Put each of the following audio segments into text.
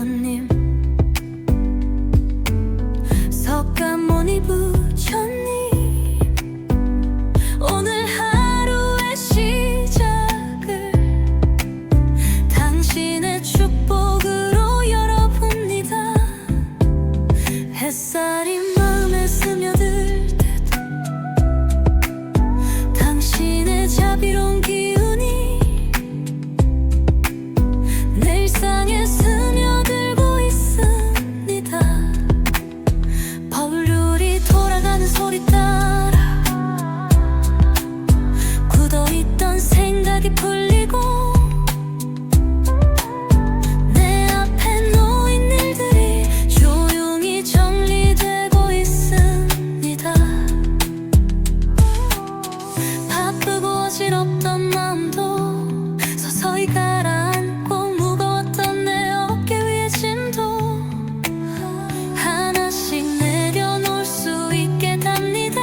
부처님, 석가모니 부처님, 오늘 하루의 시작을 당신의 축복으로 열어봅니다. 햇살이 마음에 스며들 듯 당신의 자비로운 기운이 내 일상에 스며들고 있습니다. 법률이 돌아가는 소리 따라 굳어있던 생각이 풀리고 내 앞에 놓인 일들이 조용히 정리되고 있습니다. 바쁘고 어지럽던 마음도 서서히 가라앉고 무거웠던 내 어깨 위의 짐도 하나씩 내려놓을 수 있게 답니다.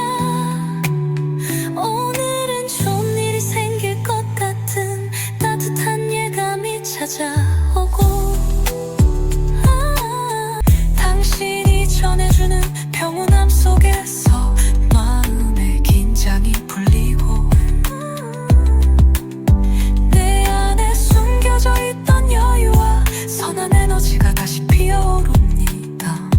오늘은 좋은 일이 생길 것 같은 따뜻한 예감이 찾아오고 당신이 전해주는 평온함 속에서 마음의 긴장이 풀리고 내 안에 숨겨져 있던 여유와 선한 에너지가 다시 피어오릅니다.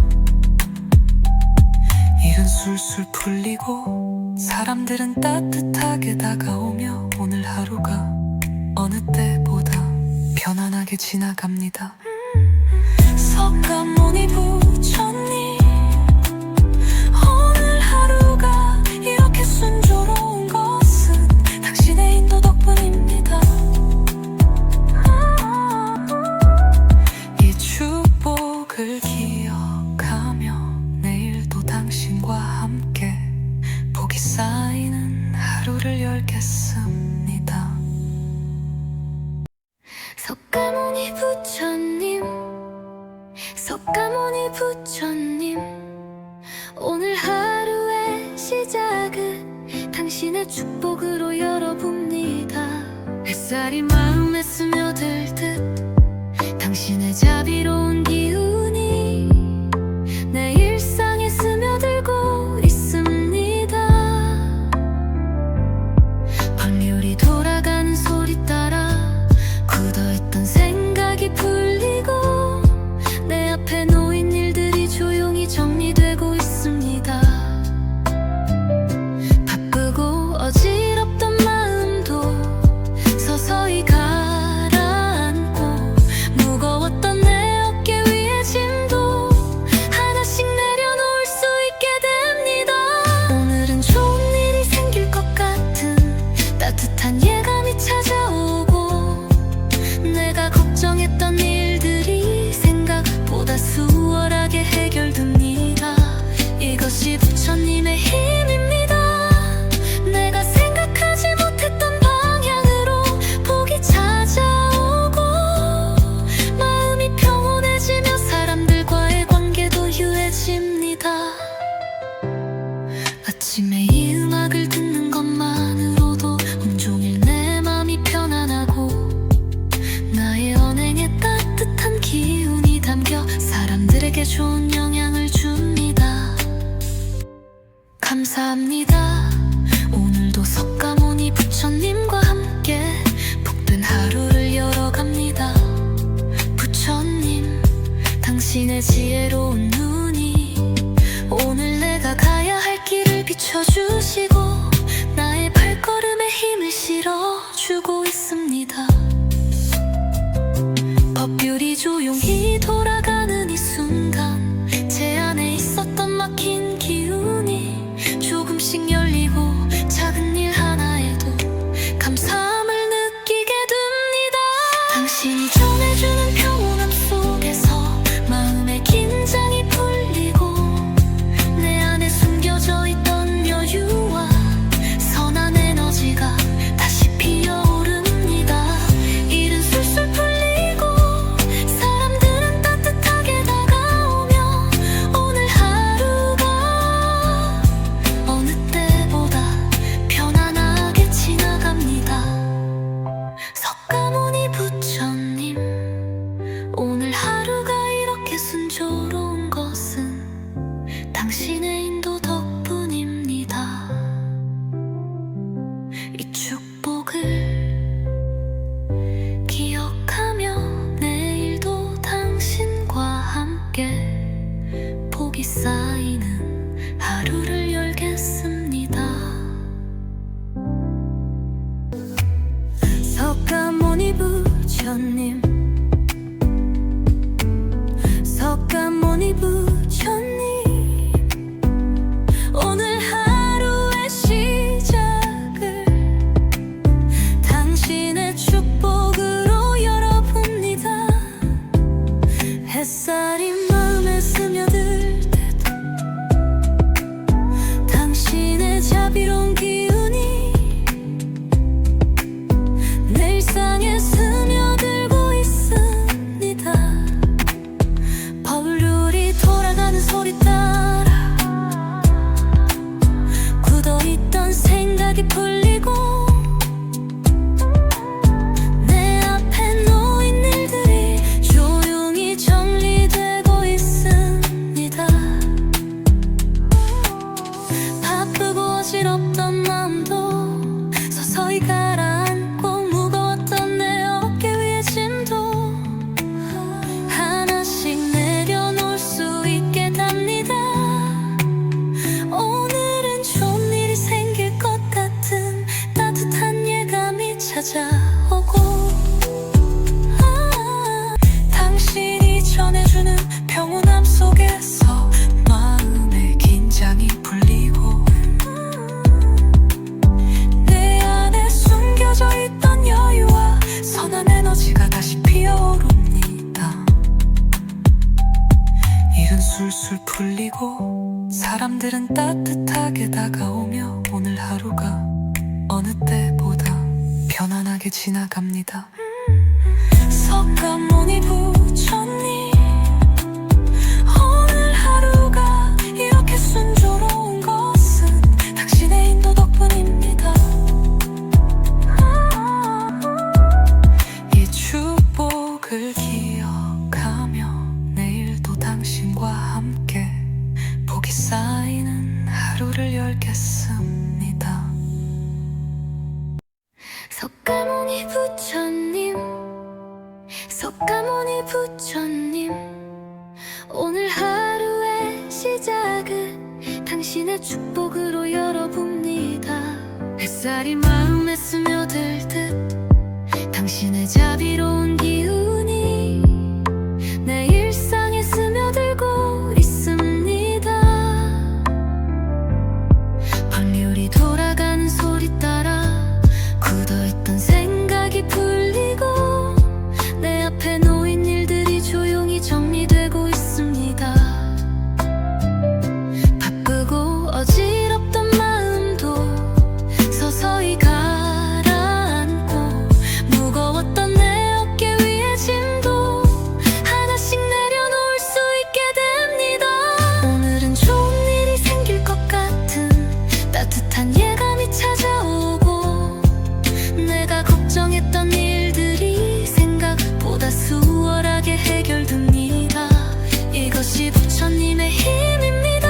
일은 술술 풀리고 사람들은 따뜻하게 다가오며 오늘 하루가 어느 때보다 편안하게 지나갑니다. 석가모니 부처님, 오늘 하루가 이렇게 순조로운 것은 당신의 인도 덕분입니다. 이 축복을 기억하며 내일도 당신과 함께 복이 쌓이는 하루를 열겠습니다. 석가모니 부처님, 석가모니 부처님, 오늘 하루의 시작을 당신의 축복으로 열어봅니다. 햇살이 마음에 스며들 듯 당신의 자비로운 기운이 내 일상에 스며들고 있습니다. 법률이 돌아가는 소리 따라 굳어있던 생각이 풀리고 내 앞에 놓인 일들이 조용히 정리되고 있습니다. 바쁘고 어지럽던 마음도 서서히 가라앉고 무거웠던 내 어깨 위의 짐도 하나씩 내려놓을 수 있게 됩니다. 오늘은 좋은 일이 생길 것 같은 따뜻한 예감이 찾아오고 내가 걱정했던 일들이 생각보다 수월하게 해결됩니다. 이것이 부처님의 힘입니다. 내가 생각하지 못했던 방향으로 복이 찾아오고 마음이 평온해지며 사람들과의 관계도 유해집니다. 아침에 이 음악을 듣는 것만으로도 온종일 내 맘이 편안하고 나의 언행에 따뜻한 기운이 담겨 사람들에게 좋은 영향을 줍니다. 감사합니다. 오늘도 석가모니 부처님과 함께 복된 하루를 열어갑니다. 부처님, 당신의 지혜로운 눈이 오늘 내가 가야 할 길을 비춰주시고 나의 발걸음에 힘을 실어주고 있습니다. 법률이 조용히 돌아가는 이 순간 제 안에 있었던 막힌 기운이 조금씩 열리고 작은 일 하나에도 감사함을 느끼게 됩니다. 당신이 전해주는 평온함 속에서 마음의 긴장이 풀리고 내 안에 숨겨져 있던 여유와 선한 에너지가 다시 피어오릅니다. 일은 술술 풀리고 사람들은 따뜻하게 다가오며 오늘 하루가 어느 때보다 편안하게 지나갑니다. 석가모니 부처님, 오늘 하루가 부처님 석가모니 부처님 오늘 하루의 시작을 당신의 축복으로 열어봅니다. 햇살이 마음에 스며들 때도 당신의 자비로운 기운이 내 일상에 스며들고 있습니다. 법률이 돌아가는 소리 따라 굳어있던 생각이 풀리고 내 앞에 놓인 일들이 조용히 정리되고 있습니다. 바쁘고 어지럽던 마음도 서서히 가라앉고 무거웠던 내 어깨 위의 짐도 하나씩 내려놓을 수 있게 답니다. 오늘은 좋은 일이 생길 것 같은 따뜻한 예감이 찾아오고 당신이 전해주는 평온함 속에서 마음의 긴장이 풀리고 내 안에 숨겨져 있던 여유와 선한 에너지가 다시 피어오릅니다. 일은 술술 풀리고 사람들은 따뜻하게 다가오며 오늘 하루가 어느 때보다 편안하게 지나갑니다. 석가모니 부처님 오늘 하루가 이렇게 순조로운 것은 당신의 인도 덕분입니다. 이 축복을 기억하며 내일도 당신과 함께 복이 쌓이는 하루를 열겠습니다. 석가모니 부처님 석가모니 부처님 오늘 하루의 시작을 당신의 축복으로 열어봅니다. 햇살이 마음에 스며들 듯 당신의 자비로운 기운이 내 일상에 스며들고 있습니다. 법률이 돌아가는 소리 따라 굳어있던 생각이 풀리고 내 앞에 놓인 일들이 조용히 정리되고 있습니다. 바쁘고 어지럽던 마음도 서서히 가라앉고 무거웠던 내 어깨 위의 짐도 하나씩 내려놓을 수 있게 됩니다. 오늘은 좋은 일이 생길 것 같은 따뜻한 예감이 찾아오고 내가 걱정했던 일들이 생각보다 수월하게 해결됩니다. 이것이 부처님의 힘입니다.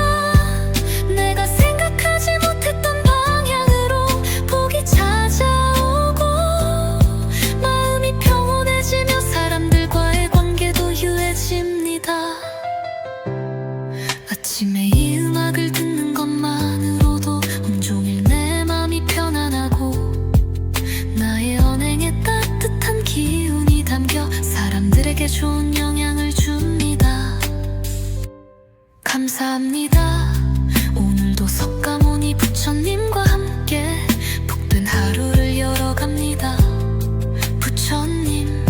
내가 생각하지 못했던 방향으로 복이 찾아오고 마음이 평온해지며 사람들과의 관계도 유해집니다. 아침에 이 음악을 듣는 것만으로도 온종일 내 맘이 편안하고 나의 언행에 따뜻한 기운이 담겨 사람들에게 좋은 영향을 줍니다. 감사합니다. 오늘도 석가모니 부처님과 함께 복된 하루를 열어갑니다. 부처님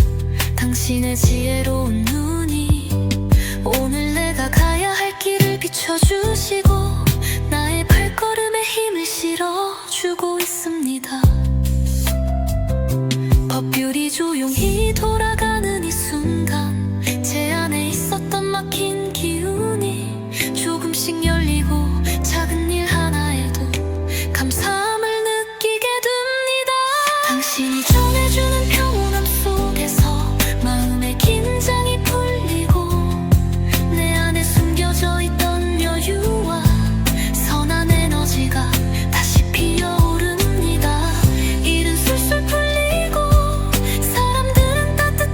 당신의 지혜로운 눈이 오늘 내가 가야 할 길을 비춰주시고 나의 발걸음에 힘을 실어주고 있습니다. 법률이 조용히 돌아가는 이 순간 제 안에 있었던 막힌 기운이 조금씩 열리고 작은 일 하나에도 감사함을 느끼게 됩니다. 당신이 전해주는 평온함 속에서 마음의 긴장이 풀리고 내 안에 숨겨져 있던 여유와 선한 에너지가 다시 피어오릅니다. 일은 술술 풀리고 사람들은 따뜻하게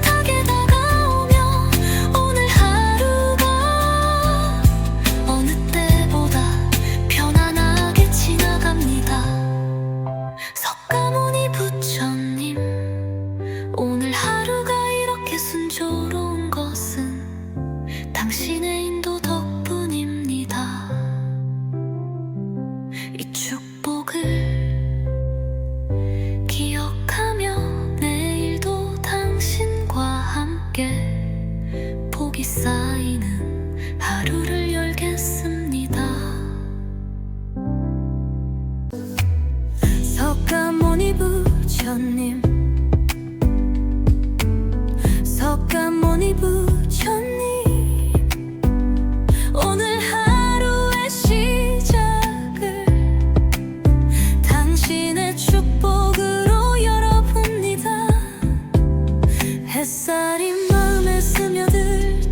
햇살이 마음에 스며들 듯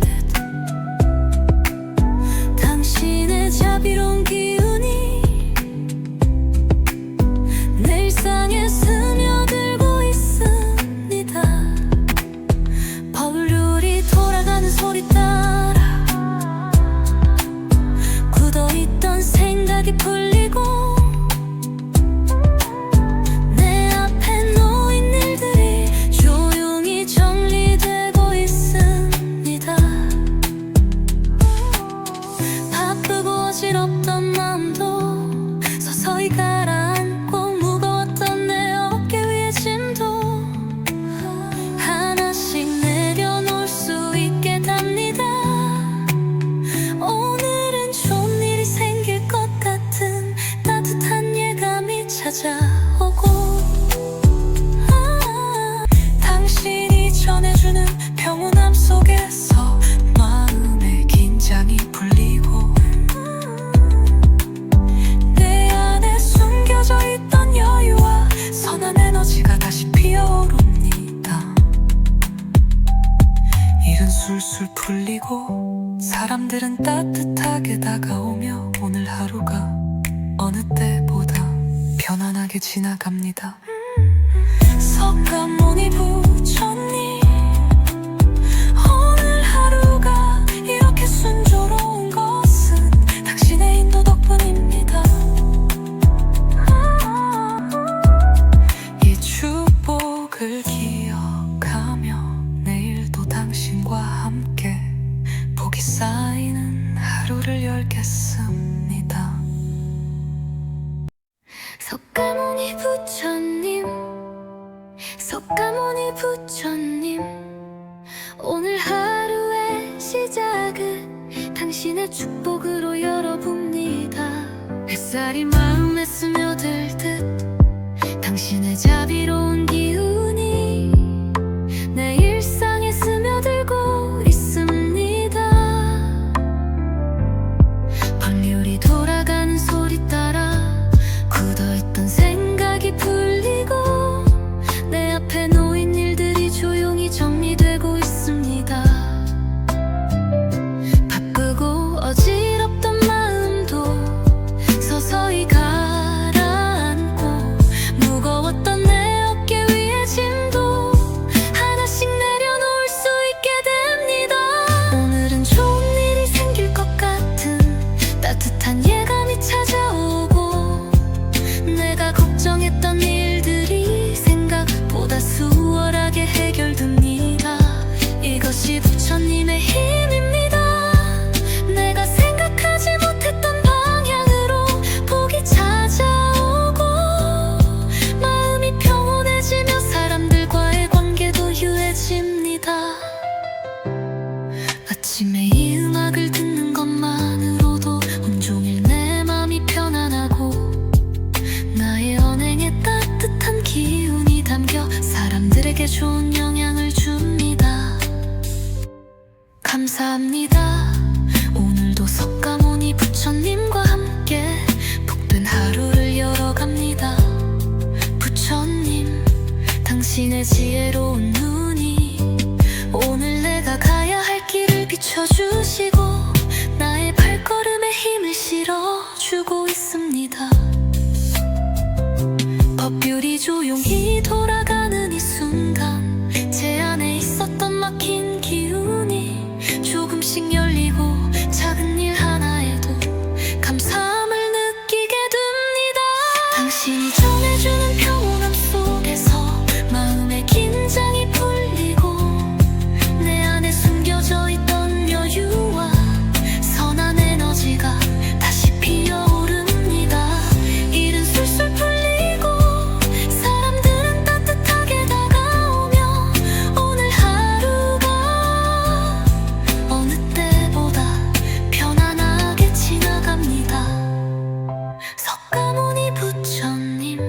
당신의 자비로운 기운이 내 일상에 스며들고 있습니다. 버블률이 돌아가는 소리 따라 굳어있던 생각이 풀리고 내 앞에 놓인 일들이 조용히 정리되고 있습니다. 바쁘고 어지럽던 마음도 서서히 가라앉고 무거웠던 내 어깨 위의 짐도 하나씩 내려놓을 수 있게 답니다. 오늘은 좋은 일이 생길 것 같은 따뜻한 예감이 찾아오고 당신이 전해주는 평온함 속에서 마음의 긴장이 풀리고 내 안에 숨겨져 있던 여유와 선한 에너지가 다시 피어오릅니다. 일은 술술 풀리고 사람들은 따뜻하게 다가오며 오늘 하루가 어느 때보다 편안하게 지나갑니다. 석가모니 부처님, 오늘 하루가 이렇게 순조로운 것은 당신의 인도 덕분입니다. 이 축복을 기억하며 내일도 당신과 함께 복이 쌓이는 하루를 열겠습니다. 석가모니 부처님, 석가모니 부처님, 오늘 하루의 시작을 당신의 축복으로 열어봅니다. 햇살이 마음에 스며들 듯 당신의 자비로운 기운이 내 일상에 스며들고 있습니다. 벌률이 돌아가는 소리 따라 굳어있던 생각이 풀리고 내 앞에 놓인 일들이 조용히 정리되고 있습니다. 바쁘고 어지럽던 마음도 서서히 가라앉고 무거웠던 내 어깨 위의 짐도 하나씩 내려놓을 수 있게 됩니다. 오늘은 좋은 일이 생길 것 같은 따뜻한 예감이 찾아오고 내가 걱정했던 일들이 생각보다 수월하게 해결됩니다. 이것이 부처님의 힘입니다. 내가 생각하지 못했던 방향으로 복이 찾아오고 마음이 평온해지며 사람들과의 관계도 유해집니다. 아침에 이 음악을 듣는 것만으로도 온종일 내 맘이 편안하고 나의 언행에 따뜻한 기운이 담겨 사람들에게 좋은 영향을 줍니다. 감사합니다. 오늘도 석가모니 부처님과 함께 복된 하루를 열어갑니다. 부처님, 당신의 지혜로운 눈이 오늘 내가 가야 할 길을 비춰주시고 나의 발걸음에 힘을 실어주고 있습니다. 법률이 조용히 돌아가는 이 순간 제 안에 있었던 막힌 기운이 조금씩 열리고 작은 일 하나에도 감사함을 느끼게 됩니다. 당신이 전해주는 평온함 속에서 마음의 긴장이 풀리고 내 안에 숨겨져 있던 여유와 선한 에너지가 다시 피어오릅니다. 일은 술술 풀리고 사람들은 따뜻하게 다가오며 오늘 하루가 어느 때보다 편안하게 지나갑니다. 석가모니 부처님,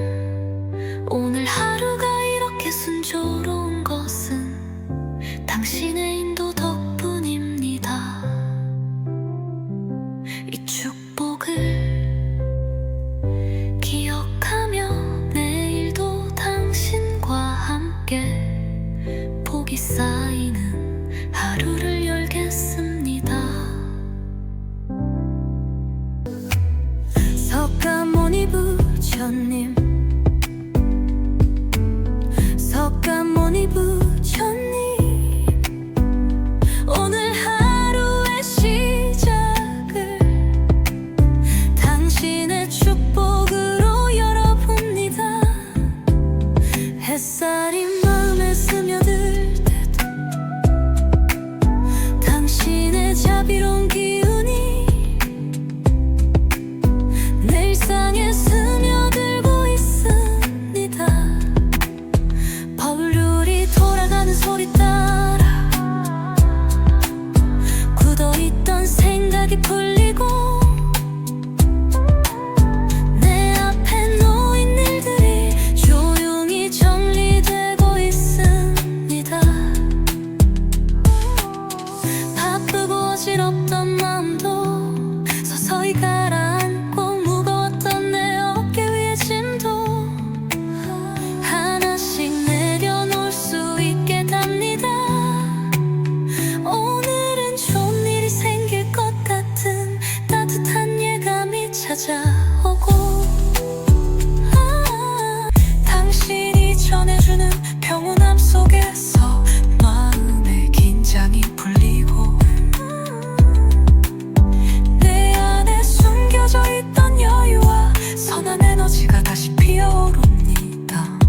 오늘 하루가 이렇게 순조로운 것은 당신의 인도 덕분입니다. 이 축복을 기억하며 내일도 당신과 함께 복 복이 쌓이는 하루를 열겠습니다. 석가모니 부처님, 석가모니 부처님, 오늘 하루의 시작을 당신의 축복으로 열어봅니다. 햇살이 마음에 스며들 때도 당신의 자비로운 기운이 내 일상에 스며들고 있습니다. 버블률이 돌아가는 소리 따라 굳어있던 생각이 풀리고 내 앞에 놓인 일들이 조용히 정리되고 있습니다. 바쁘고 어지럽던 마음도 서서히 가라앉고 무거웠던 내 어깨 위의 짐도 하나씩 내려놓을 수 있게 답니다. 오늘은 좋은 일이 생길 것 같은 따뜻한 예감이 찾아오고 당신이 전해주는 평온함 속에서 마음의 긴장이 풀리고 내 안에 숨겨져 있던 여유와 선한 에너지가 다시 피어오릅니다.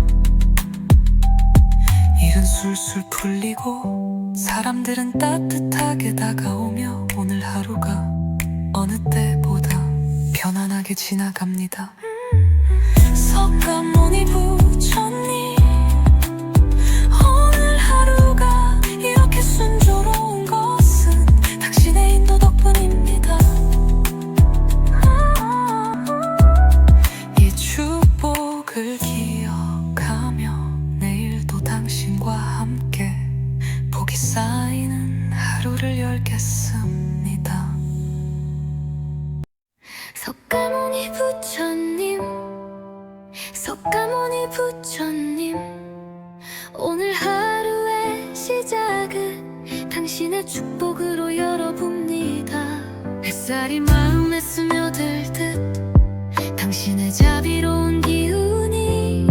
일은 술술 풀리고 사람들은 따뜻하게 다가오며 오늘 하루가 어느 때보다 편안하게 지나갑니다. 석가모니 부처님, 오늘 하루가 이렇게 순조로운 것은 당신의 인도 덕분입니다. 이 축복을 기억하며 내일도 당신과 함께 복이 쌓이는 하루를 열겠습니다. 석가모니 부처님, 석가모니 부처님, 오늘 하루의 시작을 당신의 축복으로 열어봅니다. 햇살이 마음에 스며들 듯 당신의 자비로운 기운이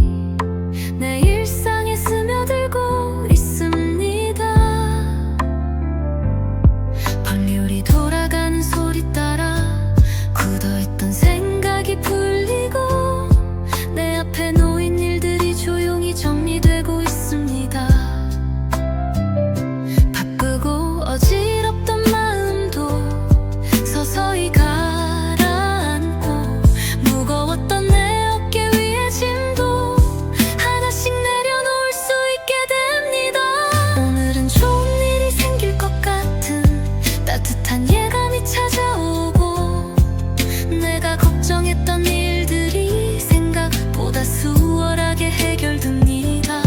내 일상에 스며들고 있습니다. 법률이 돌아가는 소리 따라 굳어있던 생각이 풀리고 내 앞에 놓인 일들이 조용히 정리되고 있습니다. 바쁘고 어지럽던 마음도 서서히 가라앉고 무거웠던 내 어깨 위의 짐도 하나씩 내려놓을 수 있게 됩니다. 오늘은 좋은 일이 생길 것 같은 따뜻한 예감이 찾아오고 내가 걱정했던 일들이 생각보다 수월하게 해결됩니다.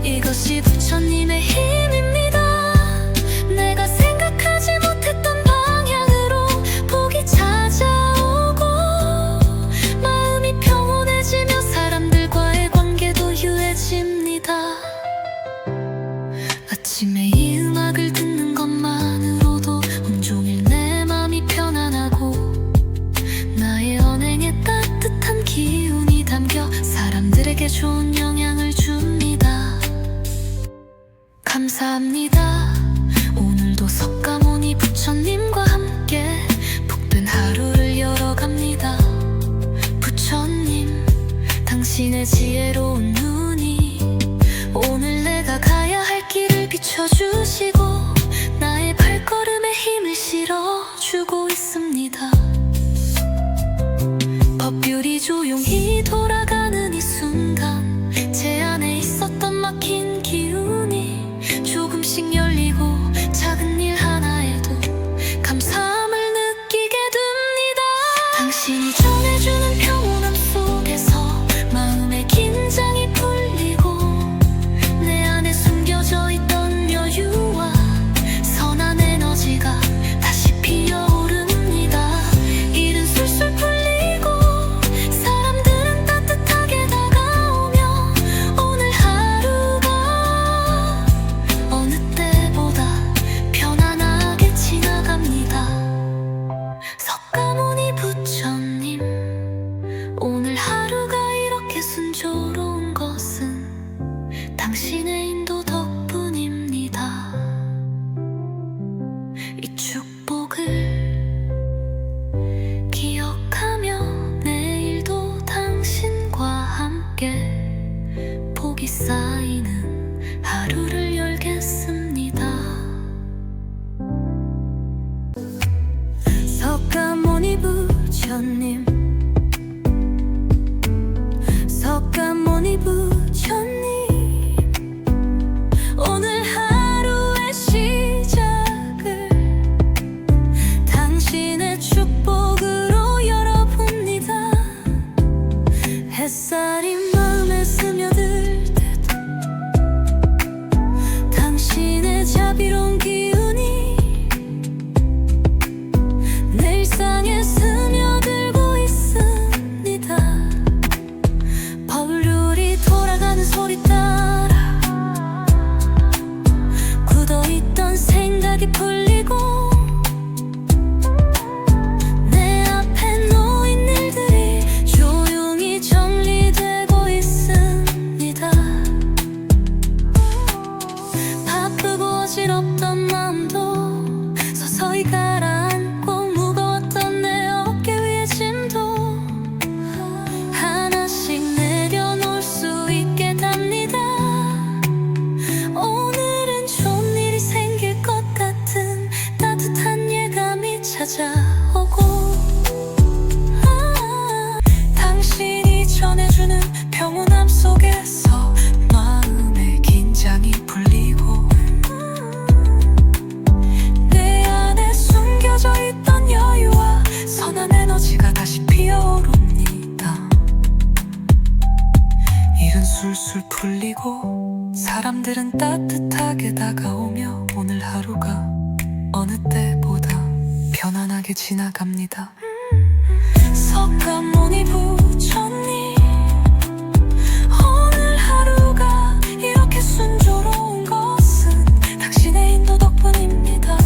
이것이 부처님의 힘입니다. 내가 생각하지 못했던 방향으로 복이 찾아오고 마음이 평온해지며 사람들과의 관계도 유해집니다. 아침에 이 음악을 듣는 것만으로도 온종일 내 맘이 편안하고 나의 언행에 따뜻한 기운이 담겨 사람들에게 좋은 영향을 줍니다. 감사합니다. 오늘도 석가모니 부처님과 함께 복된 하루를 열어갑니다. 부처님, 당신의 지혜로운 눈이 오늘 내가 가야 할 길을 비춰주시고 나의 발걸음에 힘을 실어주고 있습니다. 법률이 조용히 돌아가는 이 순간 제 안에 있었던 막힌 기운이 조금씩 열리고 작은 일 하나에도 감사함을 느끼게 됩니다. 당신이 전해주는 평온함 속에서 마음의 긴장이 풀리고 내 안에 숨겨져 있던 여유와 선한 에너지가 다시 피어오릅니다. 일은 술술 풀리고 사람들은 따뜻하게 부처님 석가모니 부처님 오늘 하루의 시작을 당신의 축복으로 열어봅니다. 햇살이 마음에 스며들 듯 당신의 자비로운 기운이 내 일상에 스며들고 있습니다. 법률이 돌아가는 소리 따라 굳어있던 생각이 풀리고 내 앞에 놓인 일들이 조용히 정리되고 있습니다. 바쁘고 어지럽던 마음도 서서히 가라앉고 무거웠던 내 어깨 위의 짐도 하나씩 내려놓을 수 있게 답니다. 오늘은 좋은 일이 생길 것 같은 따뜻한 예감이 찾아오고 당신이 전해주는 평온함 속에서 마음의 긴장이 풀리고 내 안에 숨겨져 있던 여유와 선한 에너지가 다시 피어오릅니다. 일은 술술 풀리고 사람들은 따뜻하게 다가오며 오늘 하루가 어느 때보다 편안하게 지나갑니다. 석가모니 부처님 오늘 하루가 이렇게 순조로운 것은 당신의 인도 덕분입니다.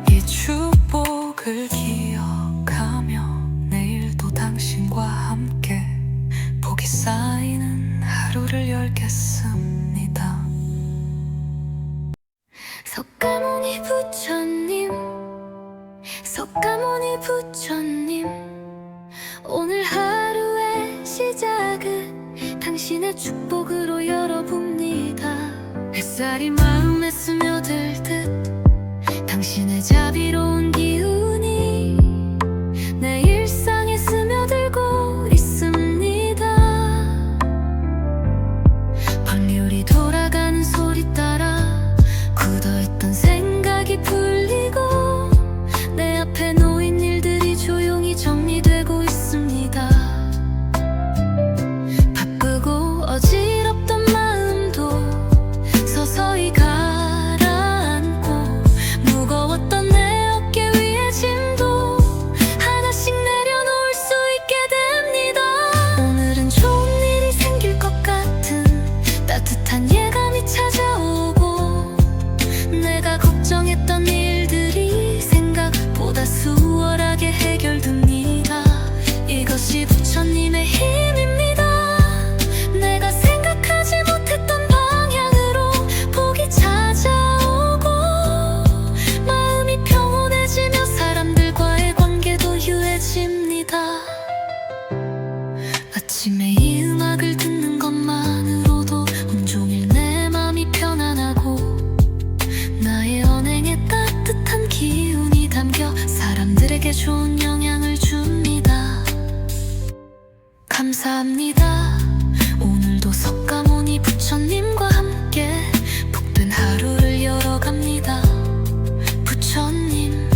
이 축복을 기억하며 내일도 당신과 함께 복이 쌓이는 하루를 열겠습니다. 석가모니 부처님 석가모니 부처님 오늘 하루의 시작을 당신의 축복으로 열어봅니다. 햇살이 마음에 스며들 듯 당신의 자비로운 기운이 내 일상에 스며들고 있습니다. 법률이 돌아가는 소리 따라 굳어있던 생각이 풀리고 내 앞에 놓인 일들이 조용히 정리되고 있습니다. 바쁘고 어지럽던 마음도 서서히 가라앉고 무거웠던 내 어깨 위의 짐도 하나씩 내려놓을 수 있게 됩니다. 오늘은 좋은 일이 생길 것 같은 따뜻한 예감이 찾아오고 내가 걱정했던 일들이 생각보다 수월하게 해결됩니다. 이것이 부처님의 힘입니다. 내가 생각하지 못했던 방향으로 복이 찾아오고 마음이 평온해지며 사람들과의 관계도 유해집니다. 아침에 이 음악을 듣는 것만으로도 온종일 내 맘이 편안하고 나의 언행에 따뜻한 기운이 담겨 사람들에게 좋은 영향을 줍니다. 감사합니다. 오늘도 석가모니 부처님과 함께 복된 하루를 열어갑니다. 부처님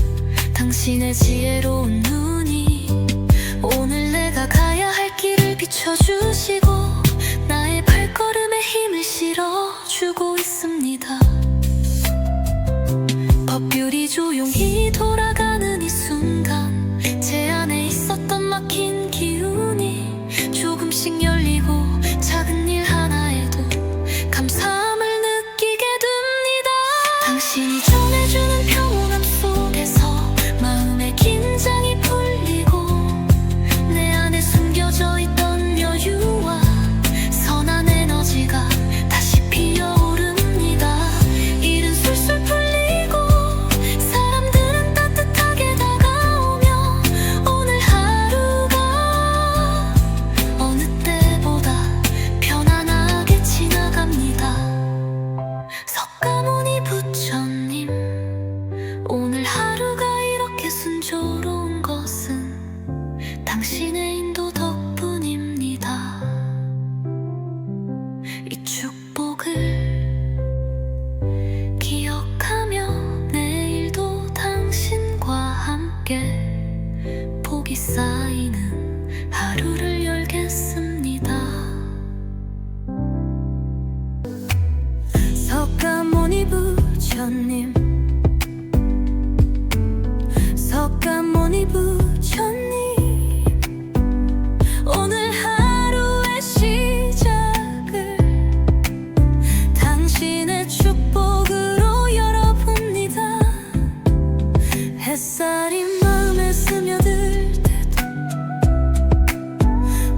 당신의 지혜로운 눈이 오늘 내가 가야 할 길을 비춰주시고 나의 발걸음에 힘을 실어주고 있습니다. 법률이 조용히 돌아가는 이 순간 제 안에 있었던 막힌 기운이 조금씩 열리고 작은 일 하나에도 감사함을 느끼게 됩니다. 당신이 전해주는 평온함 속에서 마음의 긴장이 풀리고 내 안에 숨겨져 있던 여유와 선한 에너지가 다시 피어오릅니다. 부처님, 석가모니 부처님, 오늘 하루의 시작을 당신의 축복으로 열어봅니다. 햇살이 마음에 스며들 때도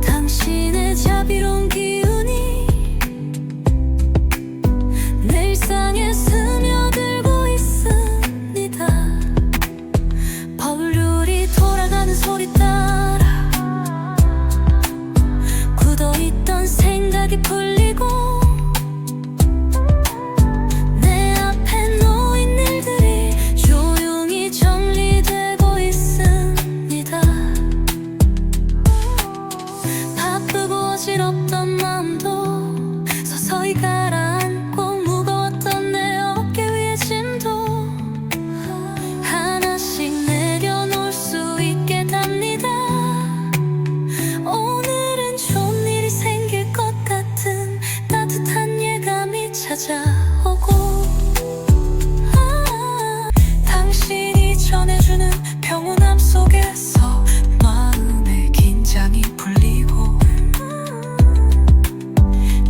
당신의 자비로운 기운이 내 일상에 스며들고 있습니다. 법률이 돌아가는 소리 따라 굳어있던 생각이 풀리고 내 앞에 놓인 일들이 조용히 정리되고 있습니다. 바쁘고 어지럽던 마음도 서서히 가라앉고 무거웠던 내 어깨 위의 짐도 하나씩 내려놓을 수 있게 답니다. 오늘은 좋은 일이 생길 것 같은 따뜻한 예감이 찾아오고 당신이 전해주는 평온함 속에서 마음의 긴장이 풀리고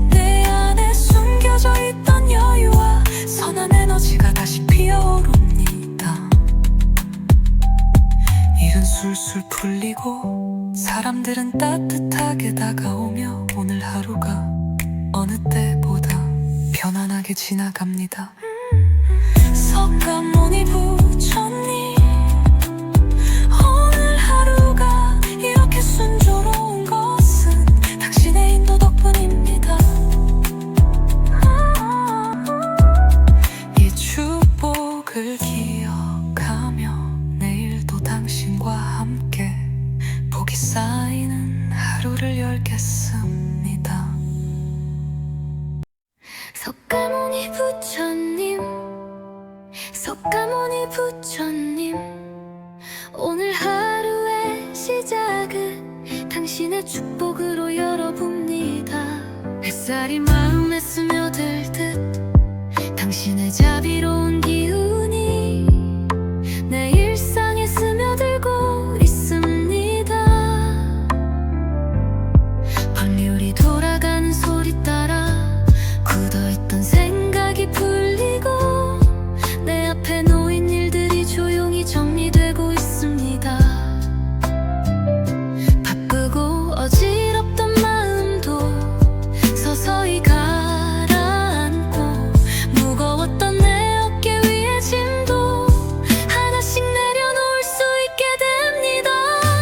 내 안에 숨겨져 있던 여유와 선한 에너지가 다시 피어오릅니다. 일은 술술 풀리고 사람들은 따뜻하게 다가오며 오늘 하루가 어느 때보다 편안하게 지나갑니다. 석가모니 부처님, 오늘 하루가 이렇게 순조로운 것은 당신의 인도 덕분입니다. 이 축복을 기억하며 내일도 당신과 함께 복이 쌓이는 하루를 열겠습니다. 석가모니 부처님, 석가모니 부처님, 오늘 하루의 시작을 당신의 축복으로 열어봅니다. 햇살이 마음에 스며들 듯 당신의 자비로운 기운이 내 일상에 스며들고 있습니다. 법률이 돌아가는 소리 따라 굳어있던 생각이 풀리고 내 앞에 놓인 일들이 조용히 정리되고 있습니다. 바쁘고 어지럽던 마음도 서서히 가라앉고 무거웠던 내 어깨 위의 짐도 하나씩 내려놓을 수 있게 됩니다.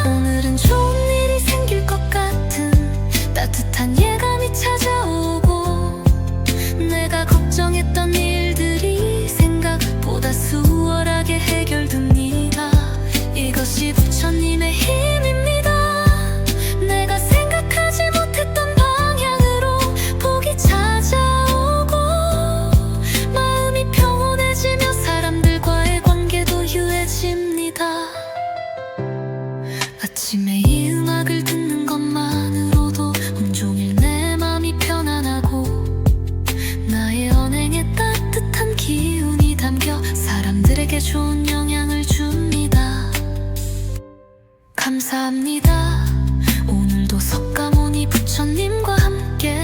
오늘은 좋은 일이 생길 것 같은 따뜻한 예감이 찾아오고 내가 걱정했던 일들이 생각보다 수월하게 해결됩니다. 이것이 부처님의 힘입니다. 내가 생각하지 못했던 방향으로 복이 찾아오고 마음이 평온해지며 사람들과의 관계도 유해집니다. 아침에 이 음악을 듣는 것만으로도 온종일 내 맘이 편안하고 나의 언행에 따뜻한 기운이 담겨 사람들에게 좋은 영향을 줍니다. 감사합니다. 오늘도 석가모니 부처님과 함께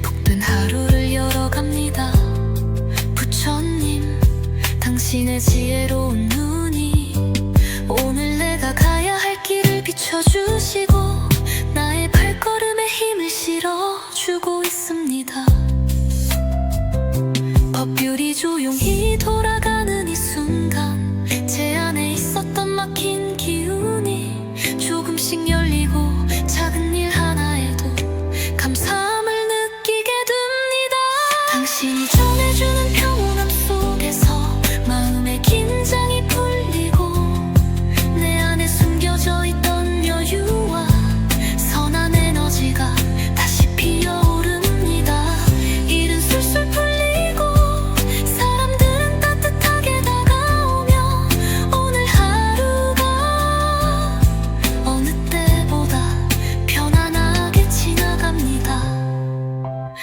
복된 하루를 열어갑니다. 부처님, 당신의 지혜로운 눈이 오늘 내가 가야 할 길을 비춰주시고 나의 발걸음에 힘을 실어주고 있습니다. 법률이 조용히 돌아가는 이 순간 제 안에 있었던 막힌 기운이 조금씩 열리고 작은 일 하나에도 감사함을 느끼게 됩니다. 당신이 전해주는 평온함 속에서 마음의 긴장이 풀리고 내 안에 숨겨져 있던 여유와 선한 에너지가 다시 피어오릅니다. 일은 술술 풀리고 사람들은 따뜻하게 다가오며 오늘 하루가 어느 때보다 편안하게 지나갑니다.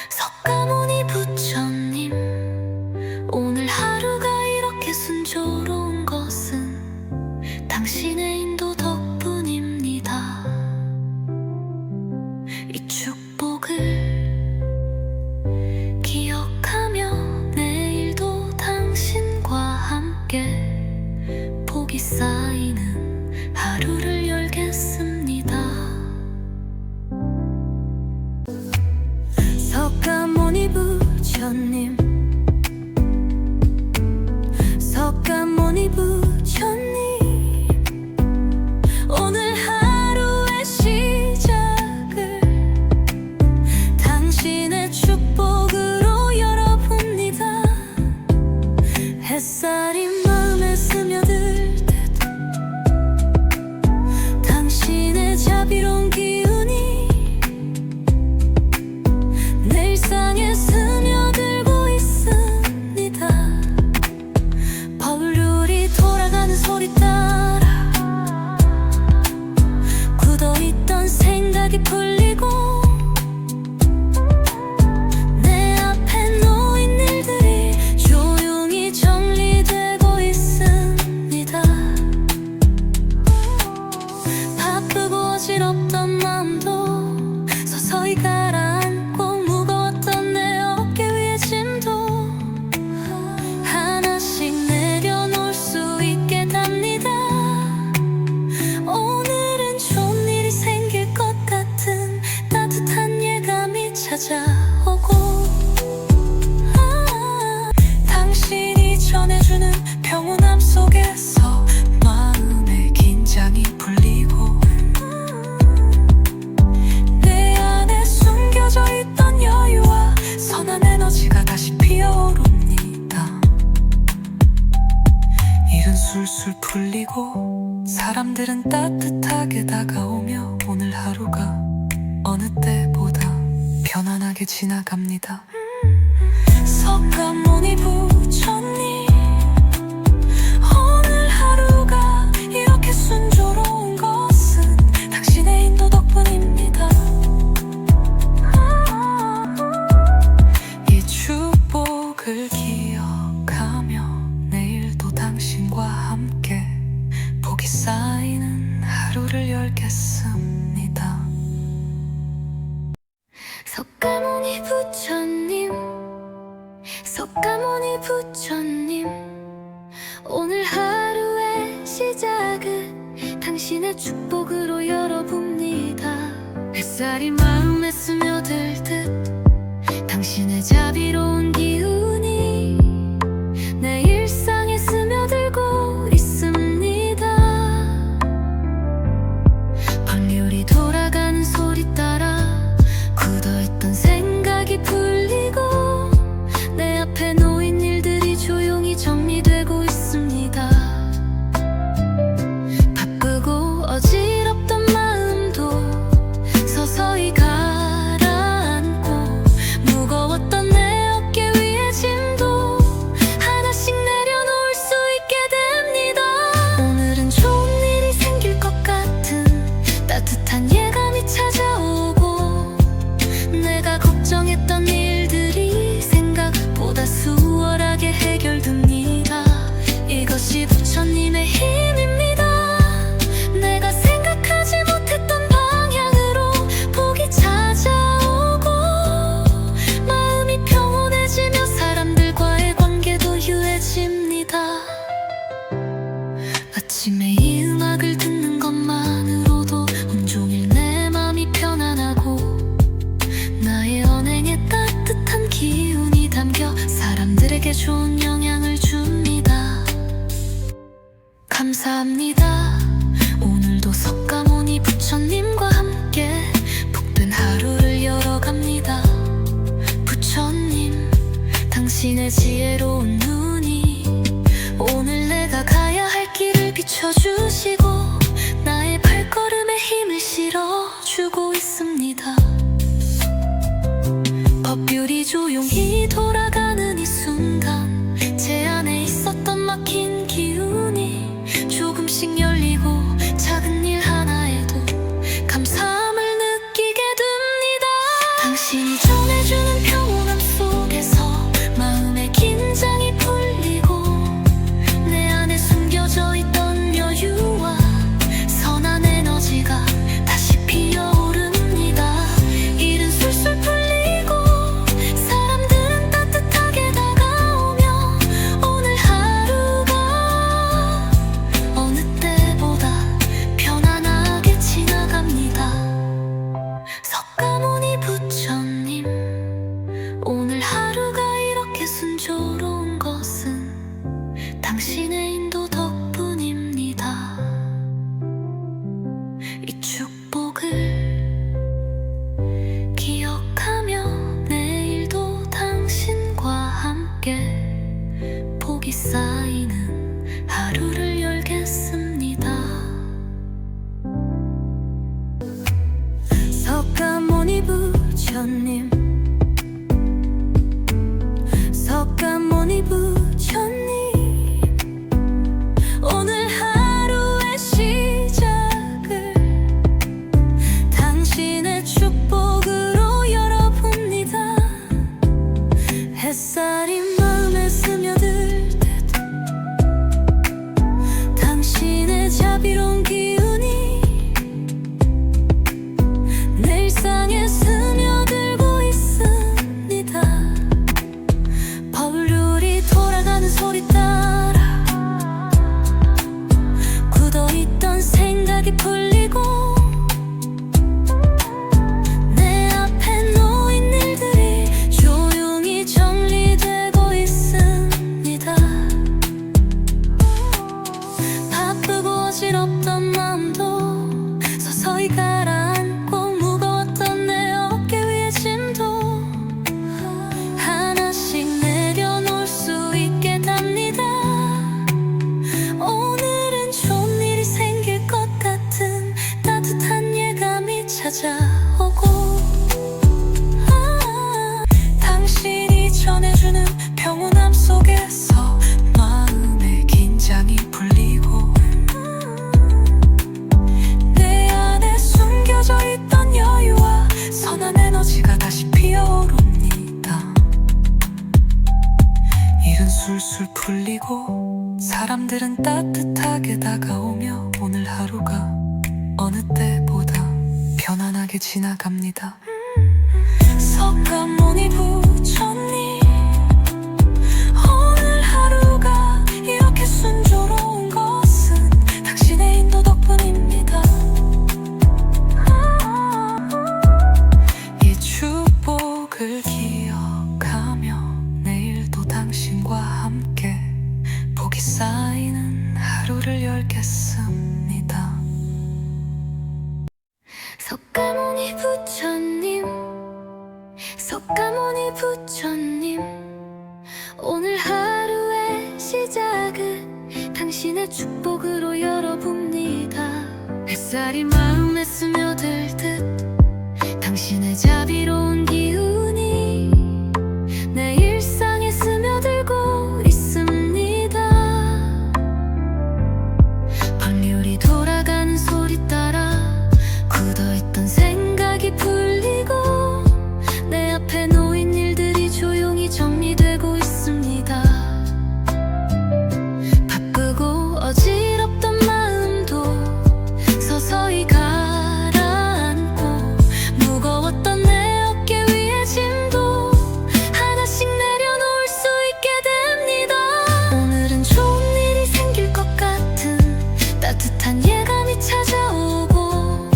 석가모니 부처님, 오늘 하루가 부처님 석가모니 부처님 오늘 하루의 시작을 당신의 축복으로 열어봅니다. 햇살이 마음에 스며들 듯 당신의 자비로운 기운이 내 일상에 스며들고 있습니다. 법률이 돌아가는 소리 따라 굳어있던 생각이 풀리고 내 앞에 놓인 일들이 조용히 정리되고 있습니다. 바쁘고 어지럽던 마음도 서서히 가라앉고 무거웠던 내 어깨 위의 짐도 하나씩 내려놓을 수 있게 답니다. 오늘은 좋은 일이 생길 것 같은 따뜻한 예감이 찾아오고 당신이 전해주는 평온함 속에서 마음의 긴장이 풀리고 내 안에 숨겨져 있던 여유와 선한 에너지가 다시 피어오릅니다. 일은 술술 풀리고 사람들은 따뜻하게 다가오며 오늘 하루가 어느 때보다 편안하게 지나갑니다. 석가모니 부처님 오늘 하루가 이렇게 순조로운 것은 당신의 인도 덕분입니다. 이 축복을 기억하며 내일도 당신과 함께 복이 쌓이는 하루를 열겠습니다. 석가모니 부처님 석가모니 부처님 오늘 하루의 시작을 당신의 축복으로 열어봅니다. 햇살이 마음에 스며들 듯 당신의 자비로운 기운이 내 일상에 스며들고 있습니다. 법률이 돌아가는 소리 따라 굳어있던 생각이 풀리고 내 앞에 놓인 일들이 조용히 정리되고 있습니다. 바쁘고 어지럽던 마음도 서서히 가라앉고 무거웠던 내 어깨 위의 짐도 하나씩 내려놓을 수 있게 됩니다. 오늘은 좋은 일이 생길 것 같은 따뜻한 예감이 찾아오고 내가 걱정했던 일들이 생각보다 수월하게 해결됩니다. 이것이 부처님의 힘입니다. 내가 생각하지 못했던 방향으로 복이 찾아오고 마음이 평온해지며 사람들과의 관계도 유해집니다. 아침에 이 음악을 듣는 것만으로도 온종일 내 맘이 편안하고 나의 언행에 따뜻한 기운이 담겨 사람들에게 좋은 영향을 줍니다. 감사합니다. 오늘도 석가모니 부처님과 함께 복된 하루를 열어갑니다. 부처님 당신의 지혜로운 눈이 오늘 내가 가야 할 길을 비춰주시고 나의 발걸음에 힘을 실어주고 있습니다. 법률이 조용히 돌아가는 이 순간 제 안에 있었던 막힌 기운이 조금씩 열리고 작은 일 하나에도 감사함을 느끼게 됩니다. 당신이 전해주는 평온함 속에서 마음의 긴장이 풀리고 내 안에 숨겨져 있던 여유와 선한 에너지가 다시 피어오릅니다. 햇살이 마음에 스며들 듯 당신의 자비로운 기운이 내 일상에 스며들고 있습니다. 버블률이 돌아가는 소리 따라 굳어있던 생각이 풀리고 내 앞에 놓인 일들이 조용히 정리되고 있습니다. 바쁘고 어지럽던 마음도 서서히 가라앉고 무거웠던 내 어깨 위의 짐도 하나씩 내려놓을 수 있게 답니다. 오늘은 좋은 일이 생길 것 같은 따뜻한 예감이 찾아오고 당신이 전해주는 평온함 속에서 마음의 긴장이 풀리고 내 안에 숨겨져 있던 여유와 선한 에너지가 다시 피어오릅니다. 일은 술술 풀리고 사람들은 따뜻하게 다가오며 오늘 하루가 어느 때보다 편안하게 지나갑니다. 석가모니 부처님, 오늘 하루가 이렇게 순조로운 것은 당신의 인도 덕분입니다. 이 축복을 기억하며 내일도 당신과 함께 복이 쌓이는 하루를 열겠습니다. 석가모니 부처님, 석가모니 부처님, 오늘 하루의 시작은 당신의 축복으로 열어봅니다. 햇살이 마음에 스며들 듯 당신의 자비로운 기운이 내 일상에 스며들고 있습니다. 법률이 돌아가는 소리 따라 굳어있던 생각이 풀리고 내 앞에 놓인 일들이 조용히 정리되고 있습니다. 바쁘고 어지럽던 마음도 서서히 가라앉고 무거웠던 내 어깨 위의 짐도 하나씩 내려놓을 수 있게 됩니다. 오늘은 좋은 일이 생길 것 같은 따뜻한 예감이 찾아오고